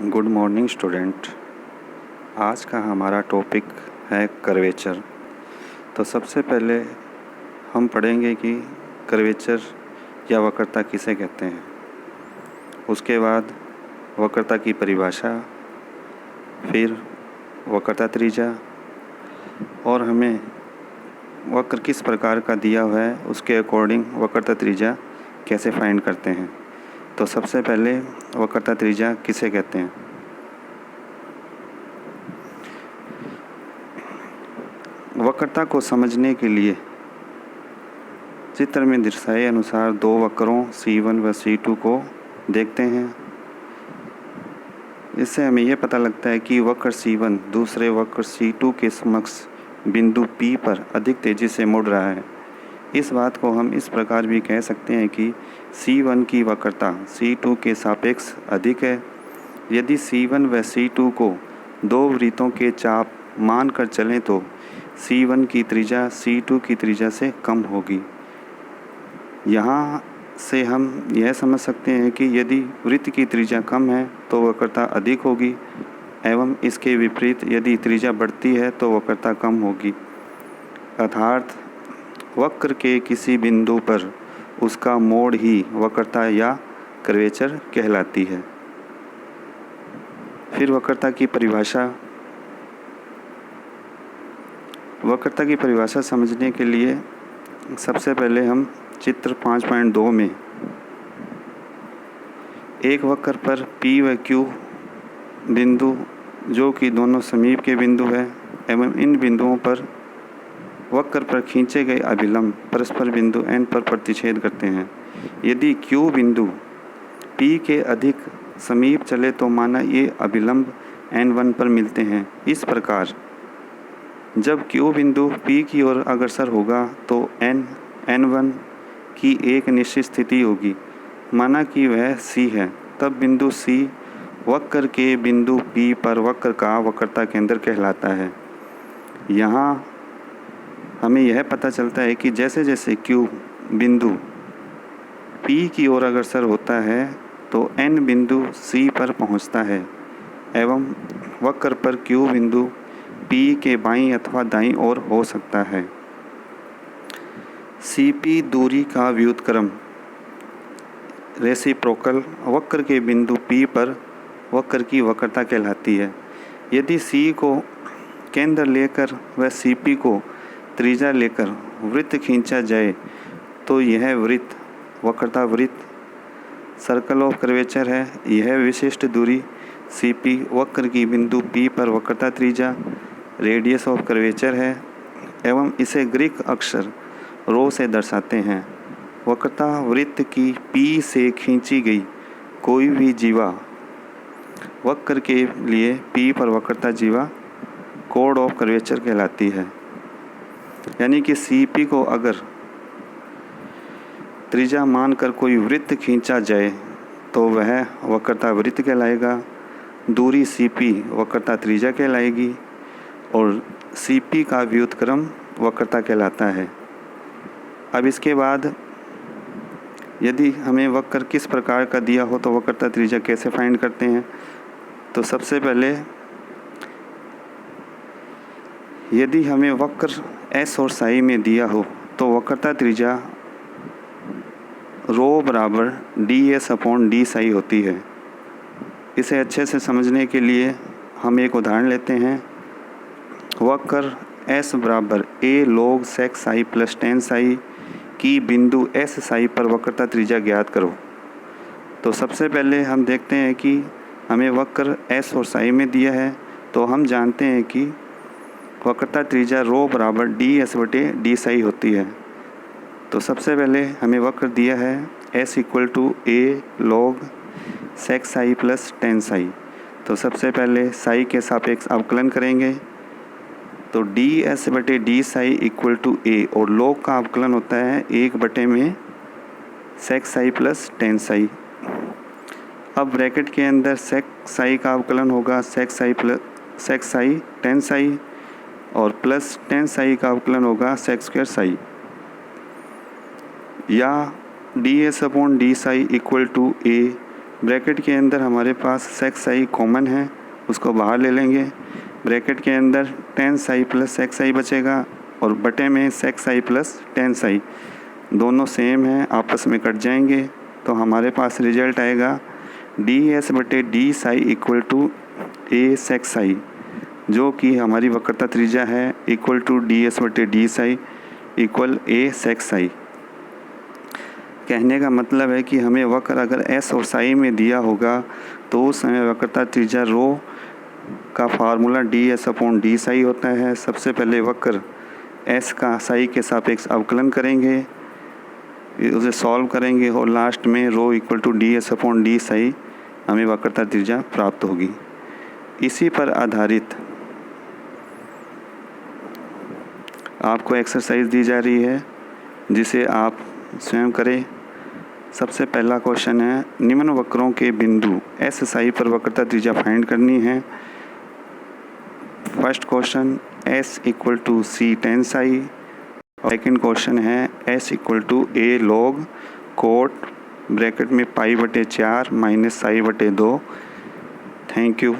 Good morning student. आज का हमारा टॉपिक है कर्वेचर। तो सबसे पहले हम पढ़ेंगे कि कर्वेचर या वक्रता किसे कहते हैं। उसके बाद वक्रता की परिभाषा, फिर वक्रता त्रिज्या और हमें वक्र किस प्रकार का दिया हुआ है उसके अकॉर्डिंग वक्रता त्रिज्या कैसे फाइंड करते हैं। तो सबसे पहले वक्रता त्रिज्या किसे कहते हैं। वक्रता को समझने के लिए चित्र में दर्शाए अनुसार दो वक्रों C1 व C2 को देखते हैं। इससे हमें यह पता लगता है कि वक्र C1 दूसरे वक्र C2 के समक्ष बिंदु P पर अधिक तेज़ी से मुड़ रहा है। इस बात को हम इस प्रकार भी कह सकते हैं कि C1 की वक्रता C2 के सापेक्ष अधिक है। यदि C1 व C2 को दो वृत्तों के चाप मान कर चलें तो C1 की त्रिज्या C2 की त्रिज्या से कम होगी। यहाँ से हम यह समझ सकते हैं कि यदि वृत्त की त्रिज्या कम है तो वक्रता अधिक होगी, एवं इसके विपरीत यदि त्रिज्या बढ़ती है तो वक्रता कम होगी। अर्थात वक्र के किसी बिंदु पर उसका मोड़ ही वक्रता या कर्वेचर कहलाती है। फिर वक्रता की परिभाषा समझने के लिए सबसे पहले हम चित्र 5.2 में एक वक्र पर P व Q बिंदु जो कि दोनों समीप के बिंदु हैं एवं इन बिंदुओं पर वक्र पर खींचे गए अभिलंब परस्पर बिंदु N पर प्रतिच्छेद करते हैं। यदि Q बिंदु P के अधिक समीप चले तो माना ये अभिलंब N1 पर मिलते हैं। इस प्रकार जब Q बिंदु P की ओर अग्रसर होगा तो N1 की एक निश्चित स्थिति होगी, माना कि वह C है। तब बिंदु C वक्र के बिंदु P पर वक्र का वक्रता केंद्र कहलाता है। यहाँ हमें यह पता चलता है कि जैसे जैसे Q बिंदु P की ओर अग्रसर होता है तो N बिंदु C पर पहुँचता है एवं वक्र पर Q बिंदु P के बाईं अथवा दाईं ओर हो सकता है। CP दूरी का व्युत्क्रम रेसिप्रोकल वक्र के बिंदु P पर वक्र की वक्रता कहलाती है। यदि C को केंद्र लेकर व CP को त्रिज्या लेकर वृत्त खींचा जाए तो यह वृत्त वक्रता वृत्त सर्कल ऑफ कर्वेचर है। यह विशिष्ट दूरी CP वक्र की बिंदु P पर वक्रता त्रिज्या रेडियस ऑफ कर्वेचर है एवं इसे ग्रीक अक्षर रो से दर्शाते हैं। वक्रता वृत्त की P से खींची गई कोई भी जीवा वक्र के लिए P पर वक्रता जीवा कोड ऑफ कर्वेचर कहलाती है। यानी कि CP को अगर त्रिज्या मानकर कोई वृत्त खींचा जाए तो वह वक्रता वृत्त कहलाएगा, दूरी CP वक्रता त्रिज्या कहलाएगी और CP का व्युत्क्रम वक्रता कहलाता है। अब इसके बाद यदि हमें वक्र किस प्रकार का दिया हो तो वक्रता त्रिज्या कैसे फाइंड करते हैं। तो सबसे पहले यदि हमें वक्र S और साई में दिया हो तो वक्रता त्रिज्या रो बराबर ds अपॉन डी साई होती है। इसे अच्छे से समझने के लिए हम एक उदाहरण लेते हैं। वक्र S बराबर a log sec psi plus tan Sai की बिंदु S साई पर वक्रता त्रिज्या ज्ञात करो। तो सबसे पहले हम देखते हैं कि हमें वक्र S और साई में दिया है तो हम जानते हैं कि वक्रता त्रिज्या रो बराबर ds बटे डी साई होती है। तो सबसे पहले हमें वक्र दिया है S equal to a log sec psi plus tan psi. तो सबसे पहले साई के सापेक्ष अवकलन करेंगे तो ds बटे d psi equal to a और log का अवकलन होता है 1 बटे में sec psi plus tan Sai. अब ब्रैकेट के अंदर sec साई का अवकलन होगा sec साई tan साई और प्लस tan साई का अवकलन होगा sec स्क्वायर साई, या ds upon D psi equal to a bracket के अंदर हमारे पास सेक्स आई कॉमन है, उसको बाहर ले लेंगे। ब्रैकेट के अंदर tan psi plus sec psi बचेगा और बटे में sec psi plus tan psi, दोनों सेम हैं, आपस में कट जाएंगे। तो हमारे पास रिजल्ट आएगा डी एस बटे d psi equal to a sec psi, जो कि हमारी वक्रता त्रिज्या है, इक्वल टू डी एस बटे d psi equal a sec psi. कहने का मतलब है कि हमें वक्र अगर एस और साई में दिया होगा तो उस समय वक्रता त्रिज्या रो का formula D S upon D Sai होता है। सबसे पहले वक्र एस का साई के सापेक्ष अवकलन करेंगे, उसे सॉल्व करेंगे और लास्ट में rho equal to D S upon D psi हमें वक्रता त्रिज्या प्राप्त होगी। इसी पर आधारित आपको एक्सरसाइज दी जा रही है जिसे आप स्वयं करें। सबसे पहला क्वेश्चन है, निम्न वक्रों के बिंदु एस साई पर वक्रता त्रिज्या फाइंड करनी है। First question S equal to C tan psi, second question है S equal to A log cot bracket में पाई बटे 4 माइनस साई बटे 2। Thank you.